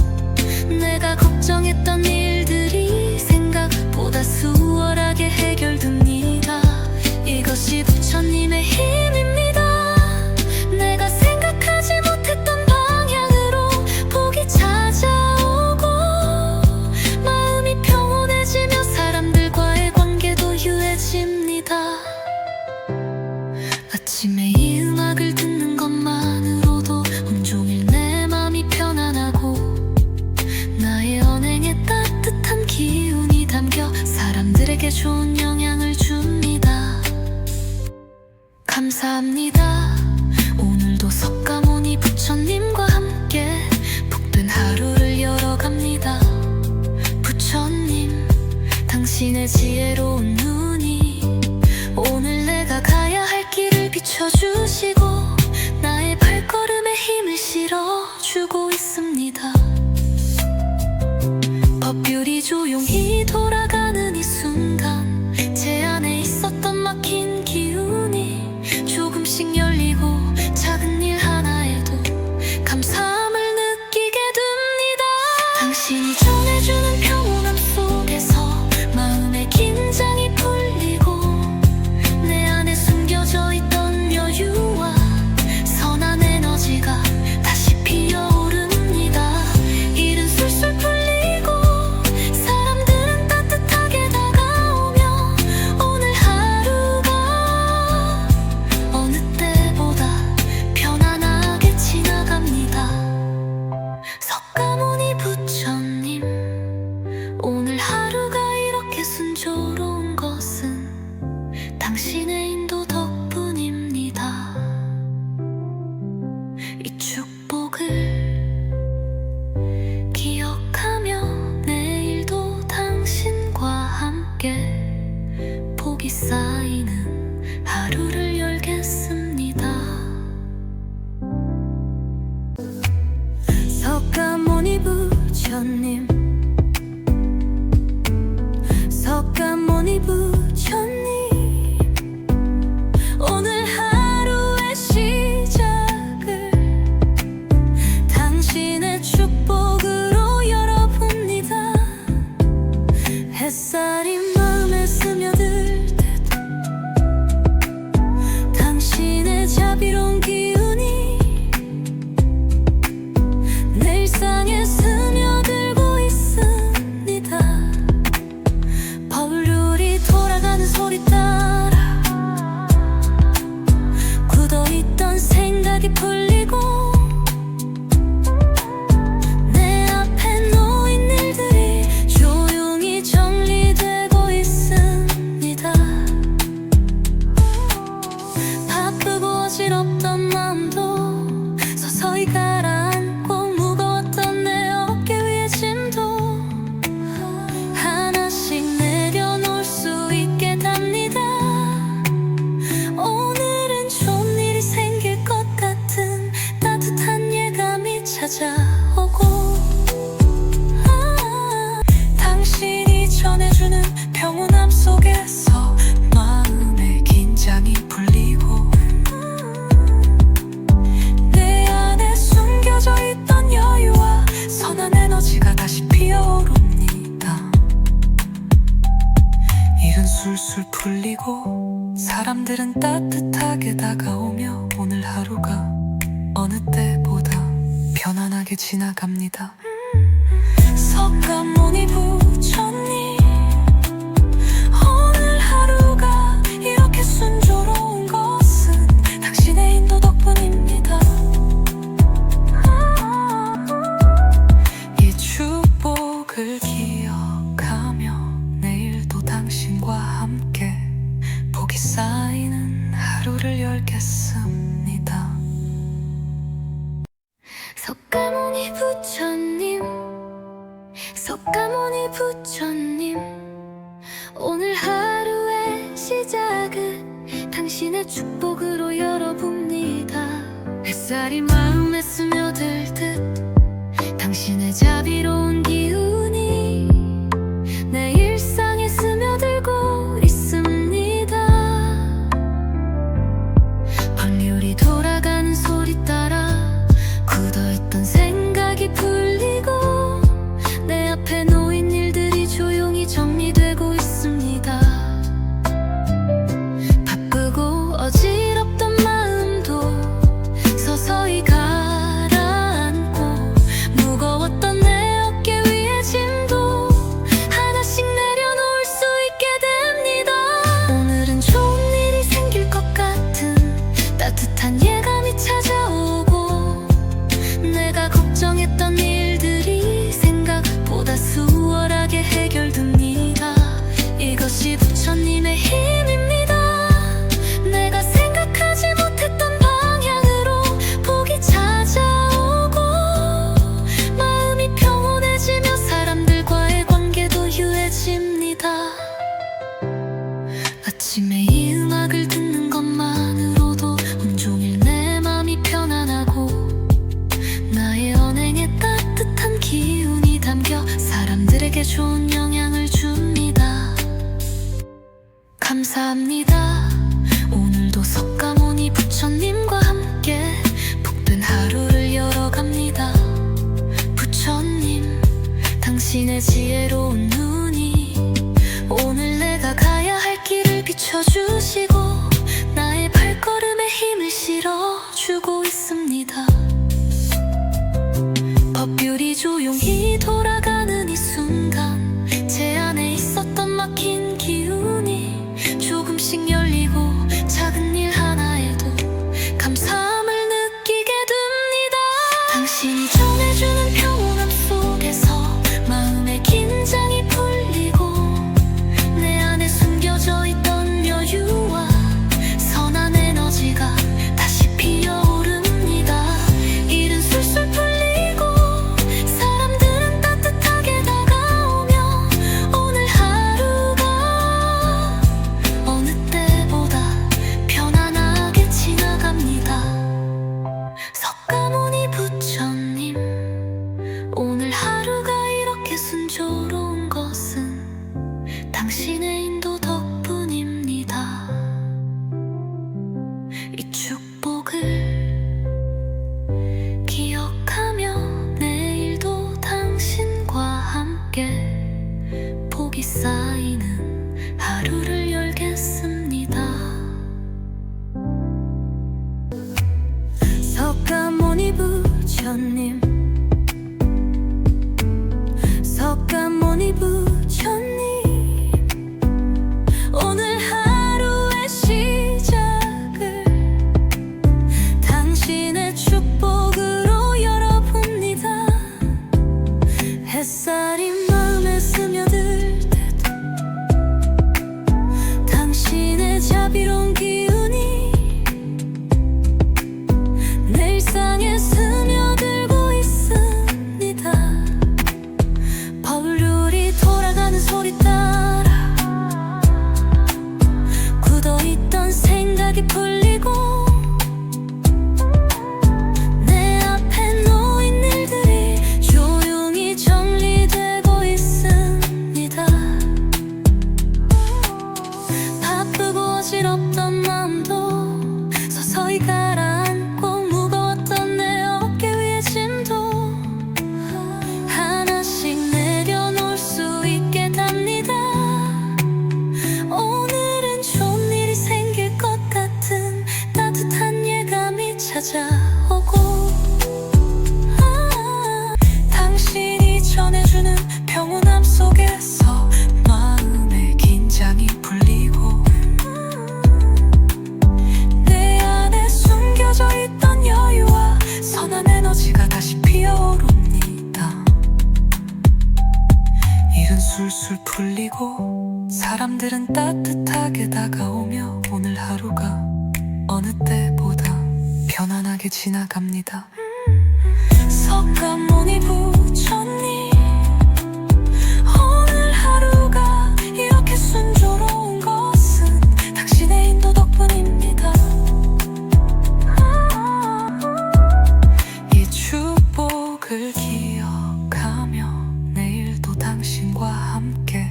내가 걱정했던 일들이 생각보다 수월하게 해결됩니다. 이것이 부처님의 힘입니다. 내가 생각하지 못했던 방향으로 복이 찾아오고 마음이 평온해지며 사람들과의 관계도 유해집니다. 아침에 이 음악을 듣는 것만으로도 온종일 내 맘이 편안하고 나의 언행에 따뜻한 기운이 담겨 사람들에게 좋은 영향을 줍니다. 감사합니다. 오늘도 석가모니 부처님과 함께 복된 하루를 열어갑니다. 부처님, 당신의 지혜로운 눈이 오늘 내가 가야 할 길을 비춰주시고 나의 발걸음에 힘을 실어주고 있습니다. 법률이 조용히 돌아가는 이 순간 제 안에 있었던 막힌 기운이 조금씩 열리고 작은 일 하나에도 감사함을 느끼게 됩니다. 당신이 전해주는 평온함 속에서 마음의 긴장이 풀리고 내 안에 숨겨져 있던 여유와 쌓이는 하루를 열겠습니다. 석가모니 부처님, 석가모니 부처님, 오늘 하루의 시작을 당신의 축복으로 열어봅니다. 햇살이 마음에 스며들 듯 당신의 자비로운 기운이 내 일상에 스며들고 있습니다. 벌룰이 돌아가는 소리 따라 굳어있던 생각이 풀리고 내 앞에 놓인 일들이 조용히 정리되고 있습니다. 바쁘고 어지럽던 마음도 서서히 가라앉고 무거웠던 내 어깨 위의 짐도 하나씩 내려놓을 수 있게 답니다. 오늘은 좋은 일이 생길 것 같은 따뜻한 예감이 찾아오고 당신이 전해주는 평온함 속에서 마음의 긴장이 풀리고 내 안에 숨겨져 있던 여유와 선한 에너지가 다시 피어오릅니다. 일은 술술 풀리고 사람들은 따뜻하게 다가오며 오늘 하루가 어느 때보다 편안하게 지나갑니다. 석가모니 부처님, 오늘 하루가 이렇게 순조로운 것은 당신의 인도 덕분입니다. 이 축복을 기억하며 내일도 당신과 함께 복이 쌓이는 하루를 열겠습니다. 석가모니 부처님, 석가모니 부처님, 오늘 하루의 시작을 당신의 축복으로 열어봅니다. 햇살이 마음에 스며들 듯 당신의 자비로운 기운이 내 일상에 스며들고 있습니다. 벌률이 돌아가는 소리 따라 굳어있던 생각이 풀리고 내 앞에 놓인 일들이 조용히 정리되고 있습니다. 바쁘고 어지럽던 마음도 서서히 가라앉고 무거웠던 내 어깨 위의 짐도 하나씩 내려놓을 수 있게 됩니다. 오늘은 좋은 일이 생길 것 같은 따뜻한 예감이 찾아오고 내가 걱정했던 일들이 생각보다 수월하게 해결됩니다. 이것이 부처님의 힘입니다. 내가 생각하지 못했던 방향으로 복이 찾아오고 마음이 평온해지며 사람들과의 관계도 유해집니다. 아침에 이 음악을 듣는 것만으로도 온종일 내 맘이 편안하고 나의 언행에 따뜻한 기운이 담겨 사람들에게 좋은 영향을 줍니다. 감사합니다. 오늘도 석가모니 부처님과 함께 복된 하루를 열어갑니다. 부처님, 당신의 지혜로운 눈이 오늘 내가 가야 할 길을 비춰주시고 나의 발걸음에 힘을 실어주고 있습니다. 법률이 조용히 돌아가는 이 순간 제 안에 있었던 막힌 기운이 조금씩 열리고 작은 일 하나에도 감사함을 느끼게 됩니다. 당신이 전해주는 평온함 속에서 마음의 긴장이 풀리고 내 안에 숨겨져 있던 여유와 부처님 석가모니 부처님 오늘 하루의 시작을 당신의 축복으로 열어봅니다. 햇살이 마음에 스며들 때도 당신의 자비로운 기운이 내 일상에 스며들고 있습니다. 법률이 돌아가는 소리 따라 굳어있던 생각이 풀리고 내 앞에 놓인 일들이 조용히 정리되고 있습니다. 바쁘고 어지럽던 마음도 서서히 가라앉고 무거웠던 내 어깨 위의 짐도 하나씩 내려놓을 수 있게 답니다. 오늘은 좋은 일이 생길 것 같은 따뜻한 예감이 찾아오고 당신이 전해주는 평온함 속에서 마음의 긴장이 풀리고 내 안에 숨겨져 있던 여유와 선한 에너지가 다시 피어오릅니다. 일은 술술 풀리고 사람들은 따뜻하게 다가오며 오늘 하루가 어느 때보다 편안하게 지나갑니다. 석가모니 부처님 오늘 하루가 이렇게 순조로운 것은 당신의 인도 덕분입니다. 이 축복을 기억하며 내일도 당신과 함께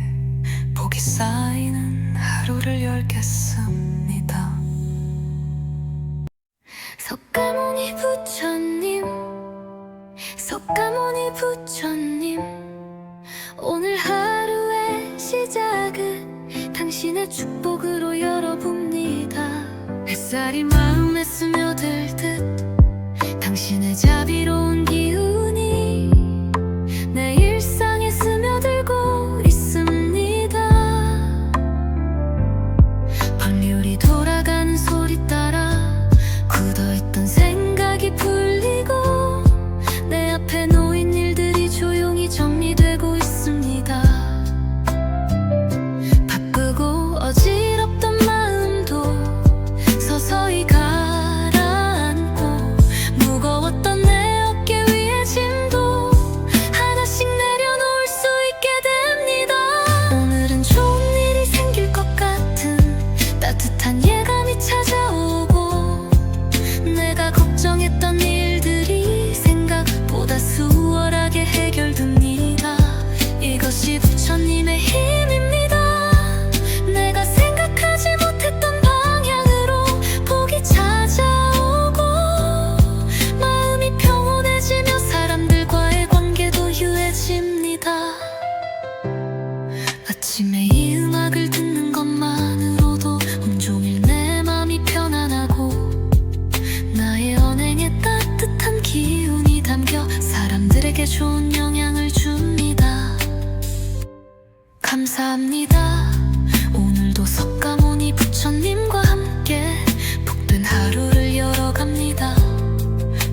복이 쌓이는 하루를 열겠습니다. 석가모니 부처님 석가모니 부처님 오늘 하루의 시작을 당신의 축복으로 열어봅니다. 햇살이 마음에 스며들 듯 당신의 자비로운 기운이 내 일상에 스며들고 있습니다. 법률이 돌아가는 소리 따라 굳어있던 생각이 풀리고 내 앞에 놓인 일들이 조용히 정리되고 있습니다. 바쁘고 어지럽던 마음도 서서히 가라앉고 무거웠던 내 어깨 위의 짐도 하나씩 내려놓을 수 있게 됩니다. 오늘은 좋은 일이 생길 것 같은 따뜻한 예감이 찾아오고 내가 걱정했던 일들이 생각보다 수월하게 해결됩니다. 이것이 부처님의 힘입니다. 내가 생각하지 못했던 방향으로 복이 찾아오고 마음이 평온해지며 사람들과의 관계도 유해집니다. 아침에 이 음악을 듣는 것만으로도 온종일 내 맘이 편안하고 나의 언행에 따뜻한 기운이 담겨 사람들에게 좋은 영향을 줍니다. 감사합니다. 오늘도 석가모니 부처님과 함께 복된 하루를 열어갑니다.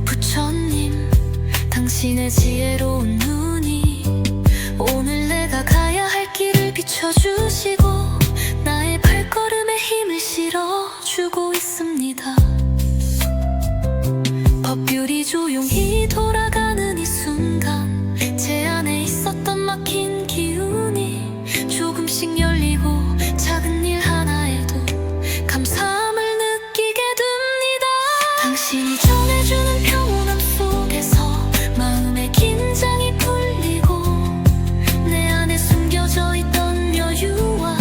부처님 당신의 지혜로운 눈이 오늘 내가 가야 할 길을 비춰주시고 나의 발걸음에 힘을 실어주고 있습니다. 법률이 조용히 돌아가는 이 순간 제 안에 있었던 막힌 기운이 조금씩 열리고 작은 일 하나에도 감사함을 느끼게 됩니다. 당신이 전해주는 평온함 속에서 마음의 긴장이 풀리고 내 안에 숨겨져 있던 여유와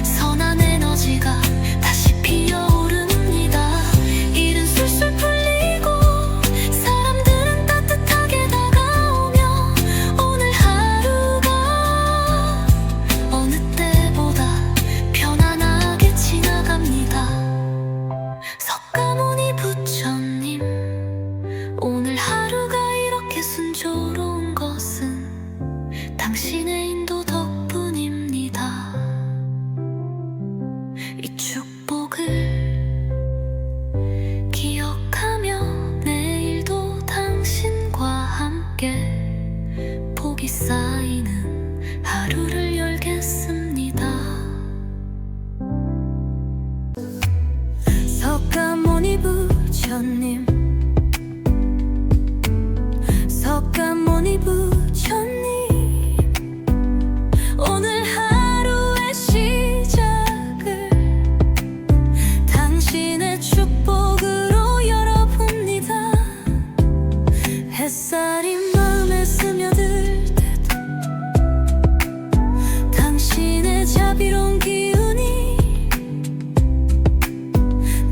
선한 에너지가 다시 피어오릅니다. 부처님 석가모니 부처님 오늘 하루의 시작을 당신의 축복으로 열어봅니다. 햇살이 마음에 스며들 듯 당신의 자비로운 기운이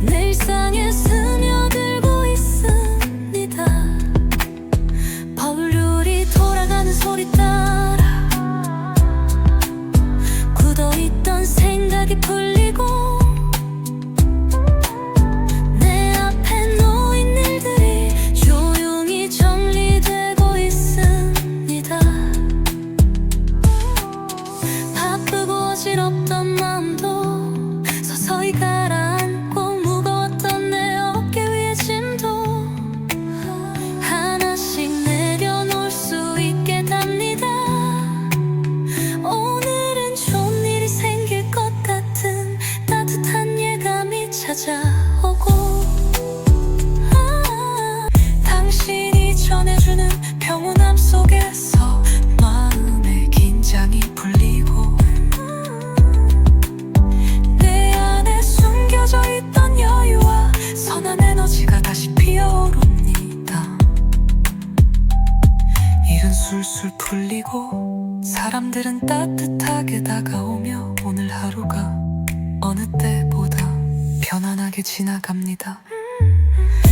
내 일상에 스며들고 있습니다. 법률이 돌아가는 소리 따라 굳어있던 생각이 풀리고 내 앞에 놓인 일들이 조용히 정리되고 있습니다. 바쁘고 어지럽던 마음도 서서히 가라앉고 무거웠던 내 어깨 위의 짐도 하나씩 내려놓을 수 있게 답니다. 오늘은 좋은 일이 생길 것 같은 따뜻한 예감이 찾아오고 당신이 전해주는 평온함 속에서 마음의 긴장이 풀리고 내 안에 숨겨져 있던 여유와 선한 에너지가 다시 피어오릅니다. 일은 술술 풀리고 사람들은 따뜻하게 다가오며 오늘 하루가 어느 때보다 편안하게 지나갑니다.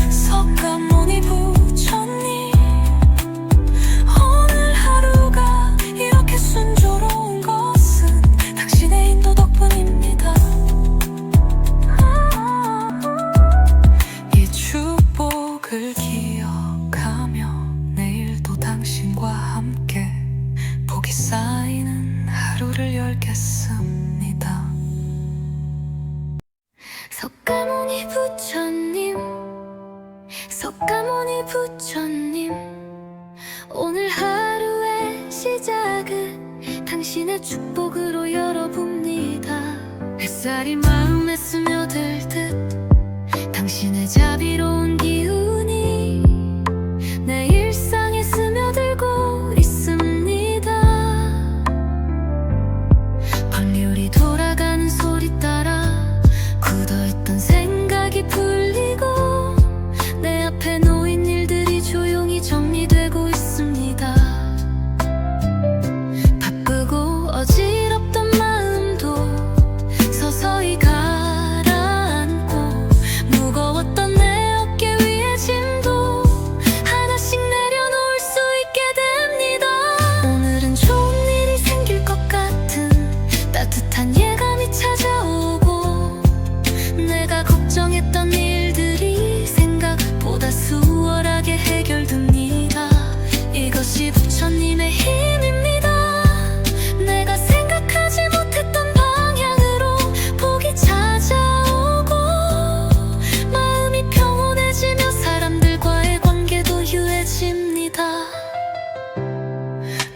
석가모니 부처님 오늘 하루가 이렇게 순조로운 것은 당신의 인도 덕분입니다. 이 축복을 기억하며 내일도 당신과 함께 복이 쌓이는 하루를 열겠습니다. 석가모니 부처님 석가모니 부처님 오늘 하루의 시작을 당신의 축복으로 열어봅니다. 햇살이 마음에 스며들 듯 당신의 자비로운 기운이 내 일상에 스며들고 있습니다. 법률이 돌아가는 소리 따라 굳어있던 생각이 풀리고 내 앞에 놓인 일들이 조용히 정리되고 있습니다. 바쁘고 어지럽던 마음도 서서히 가라앉고 무거웠던 내 어깨 위의 짐도 하나씩 내려놓을 수 있게 됩니다. 오늘은 좋은 일이 생길 것 같은 따뜻한 예감이 찾아오고 내가 걱정했던 일들이 생각보다 수월하게 해결됩니다. 이것이 부처님의 힘입니다. 내가 생각하지 못했던 방향으로 복이 찾아오고 마음이 평온해지며 사람들과의 관계도 유해집니다.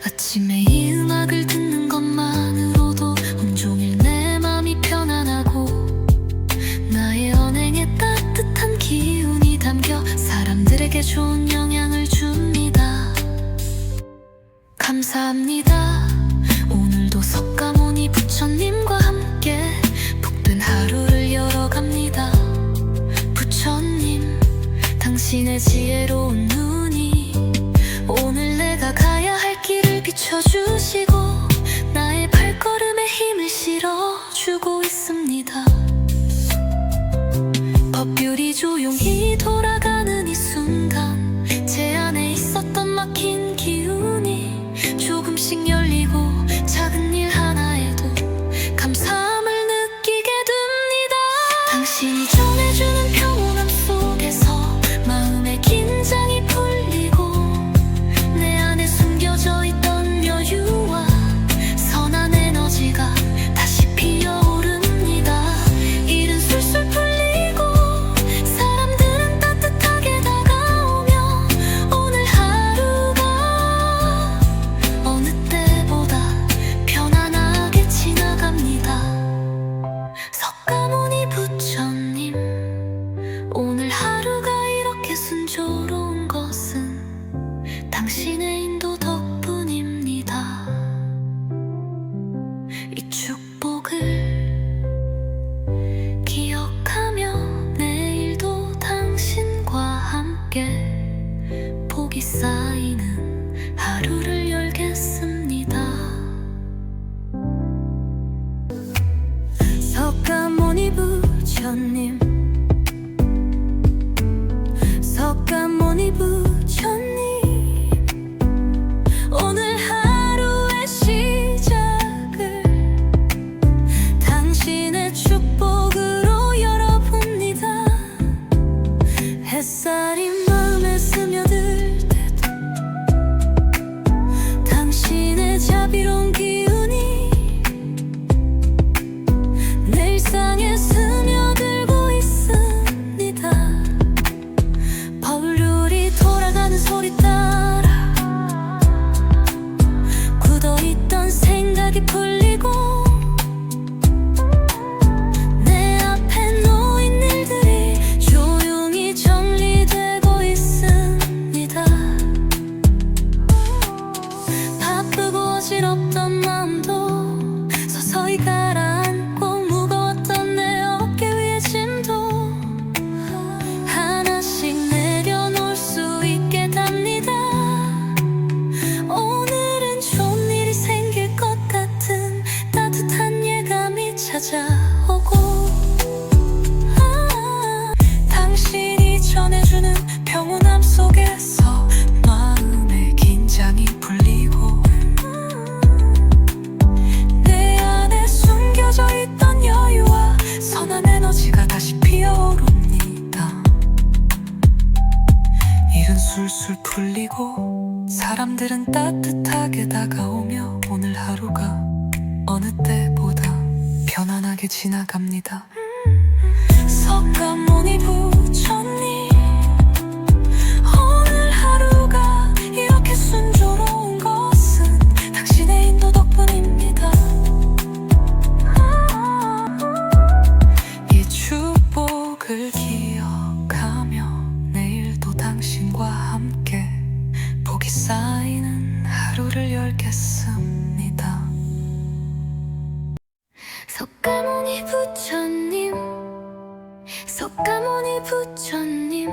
아침에 이 음악을 듣는 것만으로도 온종일 내 맘이 편안하고 나의 언행에 따뜻한 기운이 담겨 사람들에게 좋은 영향을 줍니다. 감사합니다. 오늘도 석가모니 부처님과 함께 복된 하루를 열어갑니다. 부처님 당신의 지혜로운 눈이 오늘 내가 가야 할 길을 비춰주시고 나의 발걸음에 힘을 실어주고 있습니다. 법률이 조용히 돌아가는 이 순간 제 안에 있었던 막힌 기운이 조금씩 열리고 작은 일 하나에도 감사함을 느끼게 됩니다. 당신이 전해주는 평온함 속에서 마음의 긴장이 풀리고 내 안에 숨겨져 있던 여유와 선한 에너지가 다시 피어오릅니다. 일은 술술 풀리고 사람들은 따뜻하게 다가오며 오늘 하루가 어느 때보다 편안하게 지나갑니다. 석가모니 부처님 석가모니 부처님 오늘 하루의 시작을 당신의 축복으로 열어봅니다. 햇살이 마음에 스며들 때도 당신의 자비로운 기운이 내 일상에 스며들고 있습니다. 벌룰이 돌아가는 소리 따라 굳어있던 생각이 풀리고 내 앞에 놓인 일들이 조용히 정리되고 있습니다. 바쁘고 어지럽던 마음도 서서히 가라앉고 무거웠던 내 어깨 위의 짐도 하나씩 내려놓을 수 있게 답니다. 오늘은 좋은 일이 생길 것 같은 따뜻한 예감이 찾아오고 당신이 전해주는 평온함 속에서 마음의 긴장이 풀리고 내 안에 숨겨져 있던 여유와 선한 에너지가 다시 피어오릅니다. 일은 술술 풀리고 사람들은 따뜻하게 다가오며 오늘 하루가 어느 때보다 편안하게 지나갑니다. 석가모니 부처님 오늘 하루가 이렇게 순조로운 것은 당신의 인도 덕분입니다. 이 축복을 기억하며 내일도 당신과 함께 복이 쌓이는 하루를 열겠습니다. 석가모니 부처님 석가모니 부처님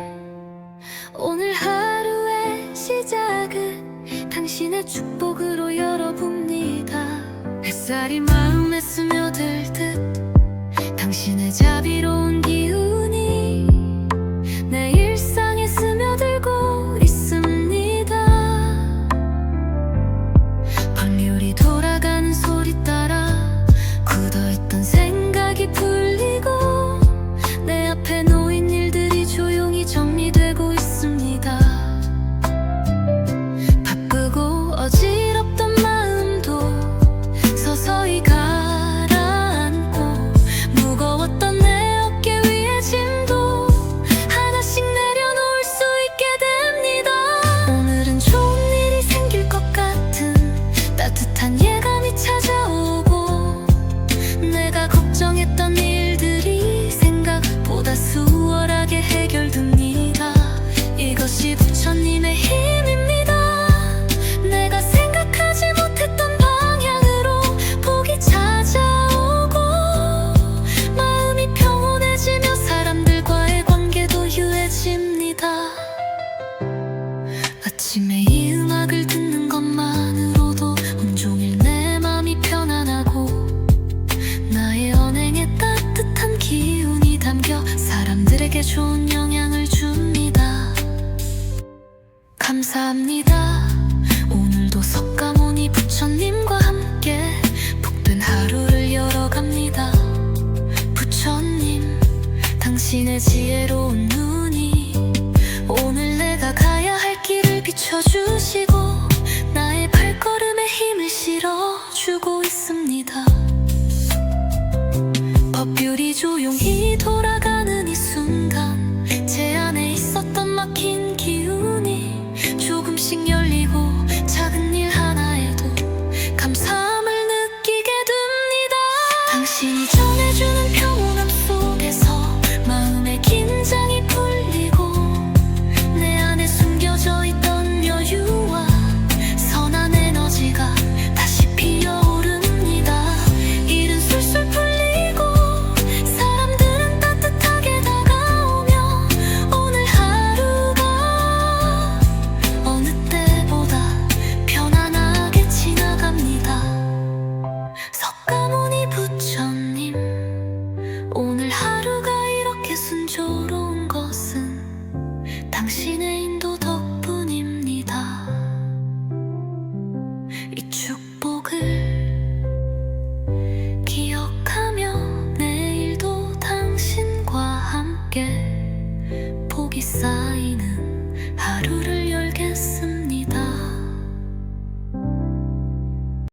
오늘 하루의 시작을 당신의 축복으로 열어봅니다. 햇살이 마음에 스며들 듯 당신의 자비로운 기운이 내 일상에 스며들고 있습니다. 벌률이 돌아가는 소리 따라 굳어있던 생각이 풀리고 내 앞에 놓인 일들이 조용히 정리되고 있습니다. 바쁘고 어지럽던 마음도 서서히 가라앉고 무거웠던 내 어깨 위의 짐도 하나씩 내려놓을 수 있게 됩니다. 오늘은 좋은 일이 생길 것 같은 따뜻한 예감이 찾아오고 내가 걱정했던 일들이 생각보다 수월하게 해결됩니다. 이것이 부처님의 힘입니다. 내가 생각하지 못했던 방향으로 복이 찾아오고 마음이 평온해지며 사람들과의 관계도 유해집니다. 아침에 이 음악을 듣는 것만으로도 온종일 내 맘이 편안하고 나의 언행에 따뜻한 기운이 담겨 사람들에게 좋은 영향을 줍니다. 감사합니다. 오늘도 석가모니 부처님과 함께 복된 하루를 열어갑니다. 부처님 당신의 지혜로운 눈이 오늘 내가 가야 할 길을 비춰주시고 나의 발걸음에 힘을 실어주고 있습니다. 법률이 조용히 돌아가는 이 순간 제 안에 있었던 막힌 기운이 조금씩 열리고 작은 일 하나에도 감사함을 느끼게 됩니다. 당신이 전해주는 평온함 속에서 마음의 긴장이 풀리고 내 안에 숨겨져 있던 여유와 아이는 하루를 열겠습니다.